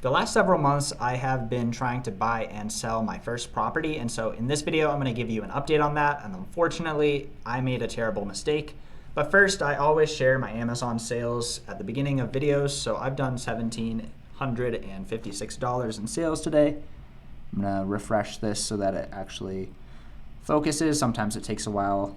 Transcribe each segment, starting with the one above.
The last several months, I have been trying to buy and sell my first property, and so in this video, I'm going to give you an update on that, and unfortunately, I made a terrible mistake. But first, I always share my Amazon sales at the beginning of videos, so I've done $1,756 in sales today. I'm going to refresh this so that it actually focuses. Sometimes it takes a while.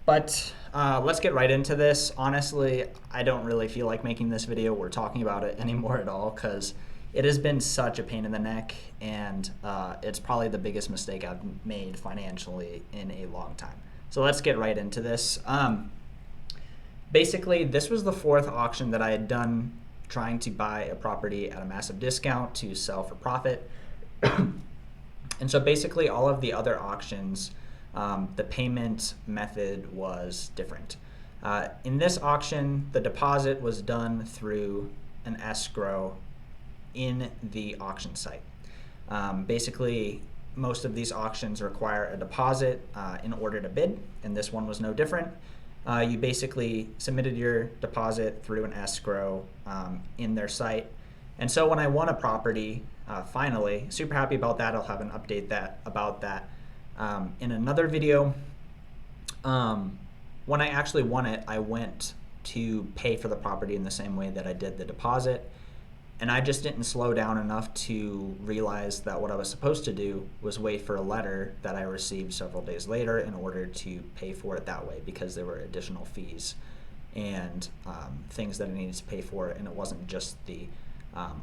But let's get right into this. Honestly, I don't really feel like making this video or talking about it anymore at all because it has been such a pain in the neck, and it's probably the biggest mistake I've made financially in a long time. So let's get right into this. Basically, this was the fourth auction that I had done trying to buy a property at a massive discount to sell for profit. And so basically all of the other auctions, the payment method was different. In this auction, the deposit was done through an escrow in the auction site. Basically, most of these auctions require a deposit in order to bid, and this one was no different. You basically submitted your deposit through an escrow in their site. And so when I won a property, finally, super happy about that. I'll have an update about that in another video. When I actually won it, I went to pay for the property in the same way that I did the deposit, and I just didn't slow down enough to realize that what I was supposed to do was wait for a letter that I received several days later in order to pay for it that way, because there were additional fees and things that I needed to pay for it, and it wasn't just the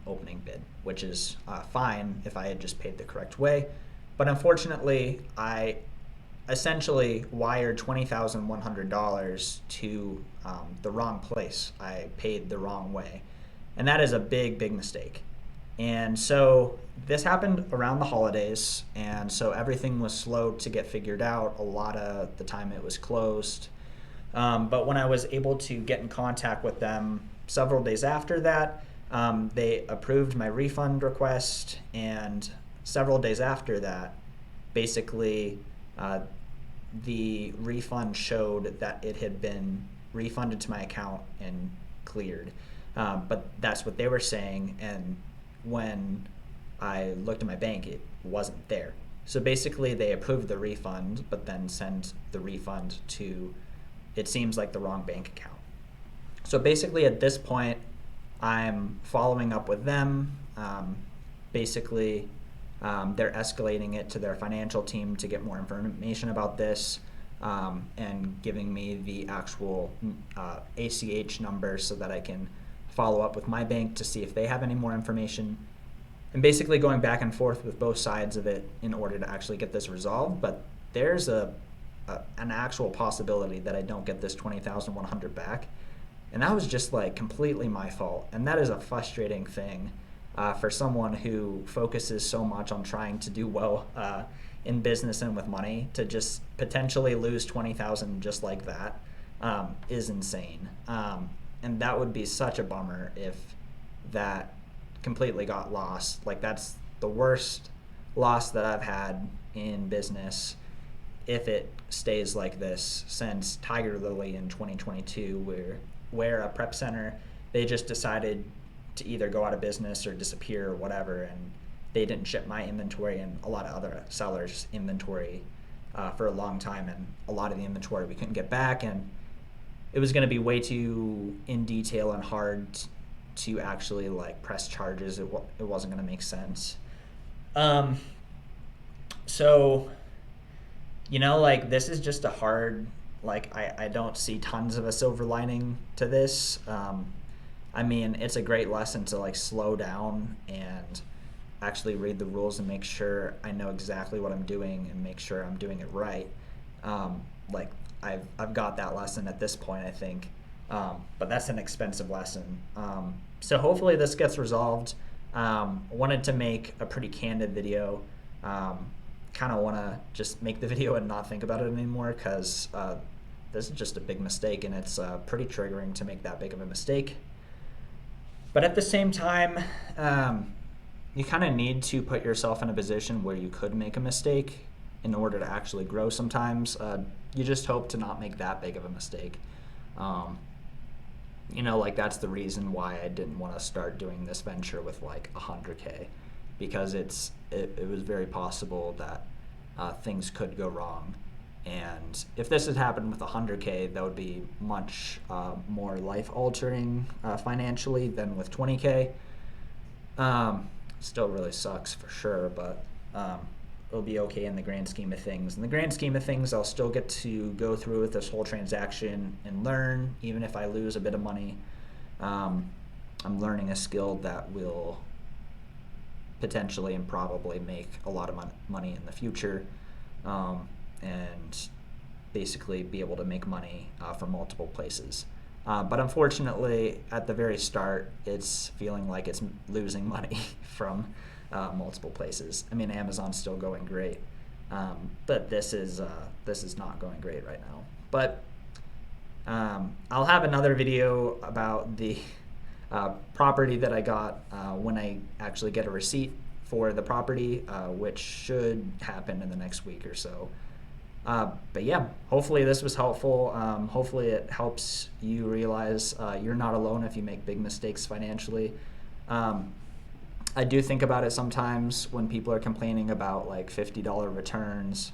opening bid, which is fine if I had just paid the correct way. But unfortunately, I essentially wired $20,100 to the wrong place. I paid the wrong way. And that is a big, big mistake. And so this happened around the holidays, and so everything was slow to get figured out. A lot of the time it was closed. But when I was able to get in contact with them several days after that, they approved my refund request, and several days after that, basically the refund showed that it had been refunded to my account and cleared. But that's what they were saying, and when I looked at my bank, it wasn't there. So basically they approved the refund, but then sent the refund to, it seems like, the wrong bank account. So basically at this point, I'm following up with them. Basically, they're escalating it to their financial team to get more information about this, and giving me the actual ACH number so that I can follow up with my bank to see if they have any more information, and basically going back and forth with both sides of it in order to actually get this resolved. But there's an actual possibility that I don't get this $20,100 back, and that was just like completely my fault. And that is a frustrating thing for someone who focuses so much on trying to do well in business and with money. To just potentially lose $20,000 just like that is insane. And that would be such a bummer if that completely got lost. Like, that's the worst loss that I've had in business if it stays like this since Tiger Lily in 2022, where a prep center, they just decided to either go out of business or disappear or whatever, and they didn't ship my inventory and a lot of other sellers' inventory for a long time, and a lot of the inventory we couldn't get back, and it was going to be way too in detail and hard to actually like press charges. It wasn't going to make sense. So, like, this is just a hard, like, I don't see tons of a silver lining to this. I mean, it's a great lesson to like slow down and actually read the rules and make sure I know exactly what I'm doing and make sure I'm doing it right. Like, I've got that lesson at this point, I think, but that's an expensive lesson. So hopefully this gets resolved. Wanted to make a pretty candid video. Kind of want to just make the video and not think about it anymore, because this is just a big mistake, and it's pretty triggering to make that big of a mistake. But at the same time, you kind of need to put yourself in a position where you could make a mistake in order to actually grow sometimes. You just hope to not make that big of a mistake. like that's the reason why I didn't want to start doing this venture with like 100K, because it was very possible that things could go wrong. And if this had happened with 100K, that would be much more life-altering financially than with 20K. Still really sucks for sure, but it'll be okay in the grand scheme of things. In the grand scheme of things, I'll still get to go through with this whole transaction and learn, even if I lose a bit of money. I'm learning a skill that will potentially and probably make a lot of money in the future, and basically be able to make money from multiple places. But unfortunately, at the very start, it's feeling like it's losing money from multiple places. I mean, Amazon's still going great, but this is not going great right now. But I'll have another video about the property that I got when I actually get a receipt for the property, which should happen in the next week or so. But yeah, hopefully this was helpful. Hopefully it helps you realize you're not alone if you make big mistakes financially. I do think about it sometimes when people are complaining about like $50 returns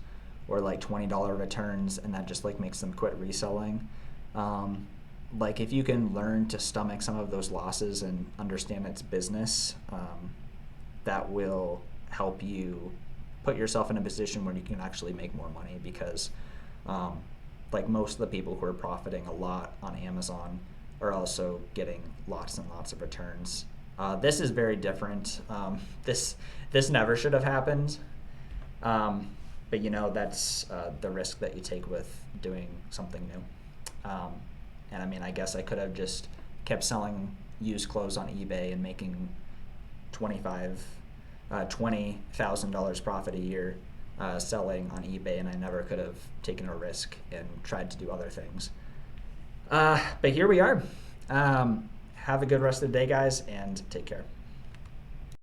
or like $20 returns, and that just like makes them quit reselling. Like if you can learn to stomach some of those losses and understand it's business, that will help you put yourself in a position where you can actually make more money, because like most of the people who are profiting a lot on Amazon are also getting lots and lots of returns. This is very different. This never should have happened, but that's the risk that you take with doing something new. And I mean, I guess I could have just kept selling used clothes on eBay and making $20,000 profit a year selling on eBay, and I never could have taken a risk and tried to do other things. But here we are. Have a good rest of the day, guys, and take care.